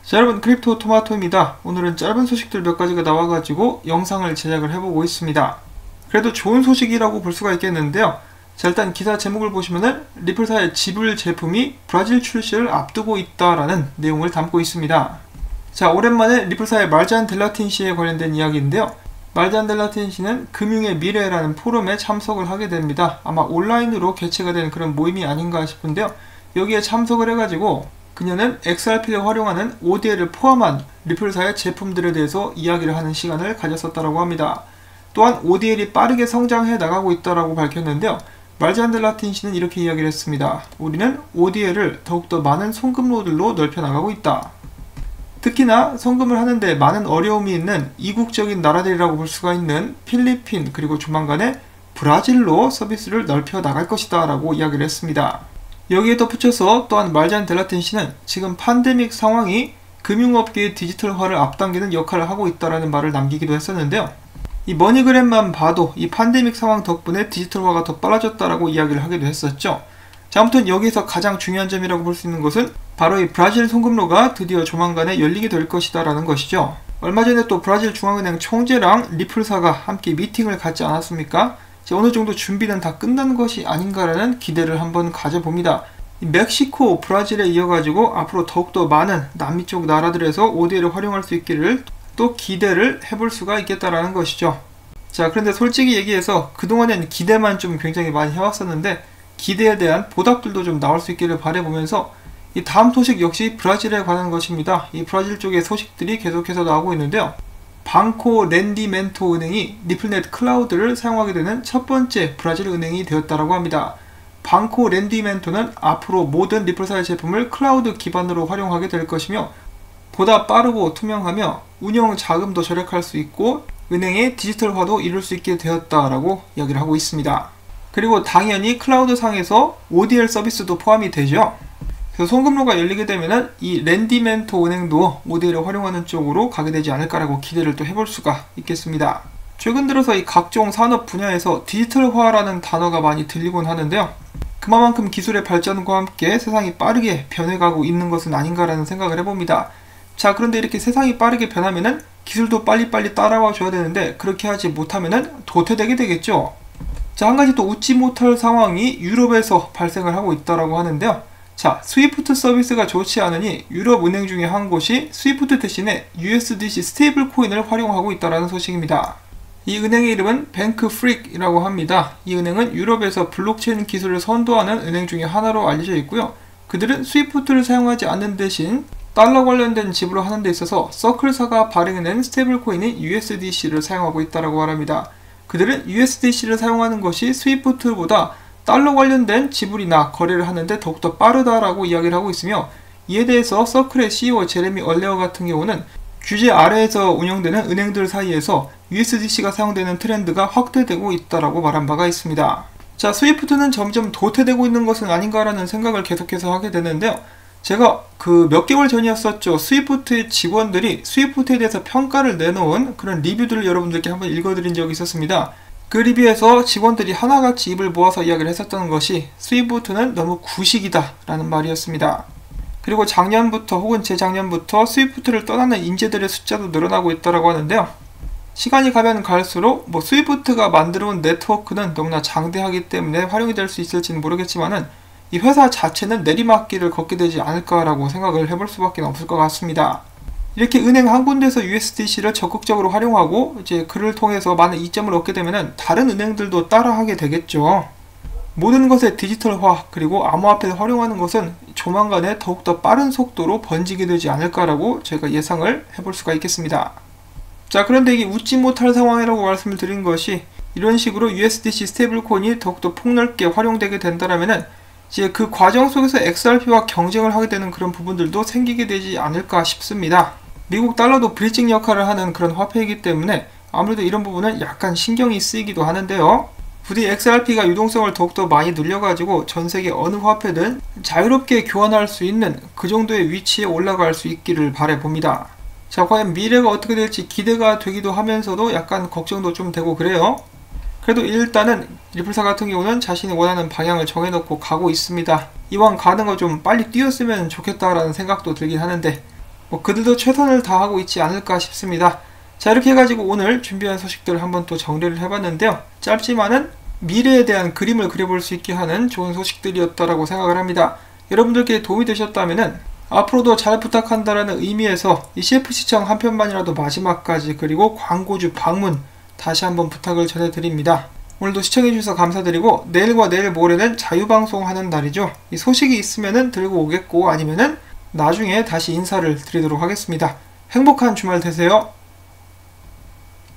자, 여러분, 크립토 토마토입니다. 오늘은 짧은 소식들 몇 가지가 나와가지고 영상을 제작을 해보고 있습니다. 그래도 좋은 소식이라고 볼 수가 있겠는데요. 자, 일단 기사 제목을 보시면은 리플사의 지불 제품이 브라질 출시를 앞두고 있다라는 내용을 담고 있습니다. 자, 오랜만에 리플사의 말잔 델라틴 씨에 관련된 이야기인데요. 말잔 델라틴 씨는 금융의 미래라는 포럼에 참석을 하게 됩니다. 아마 온라인으로 개최가 된 그런 모임이 아닌가 싶은데요. 여기에 참석을 해가지고 그녀는 XRP를 활용하는 ODL을 포함한 리플사의 제품들에 대해서 이야기를 하는 시간을 가졌었다고 합니다. 또한 ODL이 빠르게 성장해 나가고 있다고 밝혔는데요. 말잔 델라틴 씨는 이렇게 이야기를 했습니다. 우리는 ODL을 더욱더 많은 송금로들로 넓혀 나가고 있다. 특히나 송금을 하는데 많은 어려움이 있는 이국적인 나라들이라고 볼 수가 있는 필리핀 그리고 조만간에 브라질로 서비스를 넓혀 나갈 것이다 라고 이야기를 했습니다. 여기에 덧붙여서 또한 말잔 델라틴 씨는 지금 팬데믹 상황이 금융업계의 디지털화를 앞당기는 역할을 하고 있다는 말을 남기기도 했었는데요. 이 머니그램만 봐도 이 팬데믹 상황 덕분에 디지털화가 더 빨라졌다라고 이야기를 하기도 했었죠. 자, 아무튼 여기서 가장 중요한 점이라고 볼 수 있는 것은 바로 이 브라질 송금로가 드디어 조만간에 열리게 될 것이다 라는 것이죠. 얼마 전에 또 브라질 중앙은행 총재랑 리플사가 함께 미팅을 갖지 않았습니까? 어느 정도 준비는 다 끝난 것이 아닌가라는 기대를 한번 가져봅니다. 멕시코, 브라질에 이어가지고 앞으로 더욱더 많은 남미 쪽 나라들에서 ODL을 활용할 수 있기를 또 기대를 해볼 수가 있겠다라는 것이죠. 자, 그런데 솔직히 얘기해서 그동안엔 기대만 좀 굉장히 많이 해왔었는데 기대에 대한 보답들도 좀 나올 수 있기를 바라보면서 이 다음 소식 역시 브라질에 관한 것입니다. 이 브라질 쪽의 소식들이 계속해서 나오고 있는데요. 방코 렌디멘토 은행이 리플넷 클라우드를 사용하게 되는 첫 번째 브라질 은행이 되었다고 합니다. 방코 렌디멘토는 앞으로 모든 리플사의 제품을 클라우드 기반으로 활용하게 될 것이며 보다 빠르고 투명하며 운영 자금도 절약할 수 있고 은행의 디지털화도 이룰 수 있게 되었다라고 이야기를 하고 있습니다. 그리고 당연히 클라우드 상에서 ODL 서비스도 포함이 되죠. 그래서 송금로가 열리게 되면은 이 렌디멘토 은행도 ODL을 활용하는 쪽으로 가게 되지 않을까라고 기대를 또 해볼 수가 있겠습니다. 최근 들어서 이 각종 산업 분야에서 디지털화라는 단어가 많이 들리곤 하는데요. 그만큼 기술의 발전과 함께 세상이 빠르게 변해가고 있는 것은 아닌가라는 생각을 해봅니다. 자, 그런데 이렇게 세상이 빠르게 변하면은 기술도 빨리빨리 따라와 줘야 되는데 그렇게 하지 못하면은 도태되게 되겠죠. 자, 한 가지 또 웃지 못할 상황이 유럽에서 발생을 하고 있다고 하는데요. 자, 스위프트 서비스가 좋지 않으니 유럽 은행 중에 한 곳이 스위프트 대신에 USDC 스테이블 코인을 활용하고 있다는 소식입니다. 이 은행의 이름은 뱅크프릭이라고 합니다. 이 은행은 유럽에서 블록체인 기술을 선도하는 은행 중에 하나로 알려져 있고요. 그들은 스위프트를 사용하지 않는 대신 달러 관련된 지불을 하는 데 있어서 서클사가 발행해낸 스테이블 코인인 USDC를 사용하고 있다고 합니다. 그들은 USDC를 사용하는 것이 스위프트보다 달러 관련된 지불이나 거래를 하는데 더욱더 빠르다라고 이야기를 하고 있으며 이에 대해서 서클의 CEO 제레미 얼레어 같은 경우는 규제 아래에서 운영되는 은행들 사이에서 USDC가 사용되는 트렌드가 확대되고 있다라고 말한 바가 있습니다. 자, 스위프트는 점점 도태되고 있는 것은 아닌가라는 생각을 계속해서 하게 되는데요. 제가 몇 개월 전이었었죠. 스위프트의 직원들이 스위프트에 대해서 평가를 내놓은 그런 리뷰들을 여러분들께 한번 읽어드린 적이 있었습니다. 그 리뷰에서 직원들이 하나같이 입을 모아서 이야기를 했었던 것이 스위프트는 너무 구식이다 라는 말이었습니다. 그리고 작년부터 혹은 재작년부터 스위프트를 떠나는 인재들의 숫자도 늘어나고 있다고 하는데요. 시간이 가면 갈수록 스위프트가 만들어온 네트워크는 너무나 장대하기 때문에 활용이 될 수 있을지는 모르겠지만은 이 회사 자체는 내리막길을 걷게 되지 않을까라고 생각을 해볼 수밖에 없을 것 같습니다. 이렇게 은행 한 군데서 USDC를 적극적으로 활용하고 이제 그를 통해서 많은 이점을 얻게 되면은 다른 은행들도 따라하게 되겠죠. 모든 것의 디지털화 그리고 암호화폐를 활용하는 것은 조만간에 더욱더 빠른 속도로 번지게 되지 않을까라고 제가 예상을 해볼 수가 있겠습니다. 자, 그런데 이게 웃지 못할 상황이라고 말씀을 드린 것이 이런 식으로 USDC 스테이블 코인이 더욱더 폭넓게 활용되게 된다면은 이제 그 과정 속에서 XRP와 경쟁을 하게 되는 그런 부분들도 생기게 되지 않을까 싶습니다. 미국 달러도 브리징 역할을 하는 그런 화폐이기 때문에 아무래도 이런 부분은 약간 신경이 쓰이기도 하는데요. 부디 XRP가 유동성을 더욱더 많이 늘려가지고 전세계 어느 화폐든 자유롭게 교환할 수 있는 그 정도의 위치에 올라갈 수 있기를 바라봅니다. 자, 과연 미래가 어떻게 될지 기대가 되기도 하면서도 약간 걱정도 좀 되고 그래요. 그래도 일단은 리플사 같은 경우는 자신이 원하는 방향을 정해놓고 가고 있습니다. 이왕 가는 거 좀 빨리 뛰었으면 좋겠다라는 생각도 들긴 하는데 그들도 최선을 다하고 있지 않을까 싶습니다. 자, 이렇게 해가지고 오늘 준비한 소식들을 한번 또 정리를 해봤는데요. 짧지만은 미래에 대한 그림을 그려볼 수 있게 하는 좋은 소식들이었다라고 생각을 합니다. 여러분들께 도움이 되셨다면은 앞으로도 잘 부탁한다라는 의미에서 이 CF 시청 한 편만이라도 마지막까지, 그리고 광고주 방문 다시 한번 부탁을 전해드립니다. 오늘도 시청해주셔서 감사드리고, 내일과 내일 모레는 자유방송하는 날이죠. 이 소식이 있으면은 들고 오겠고, 아니면은 나중에 다시 인사를 드리도록 하겠습니다. 행복한 주말 되세요.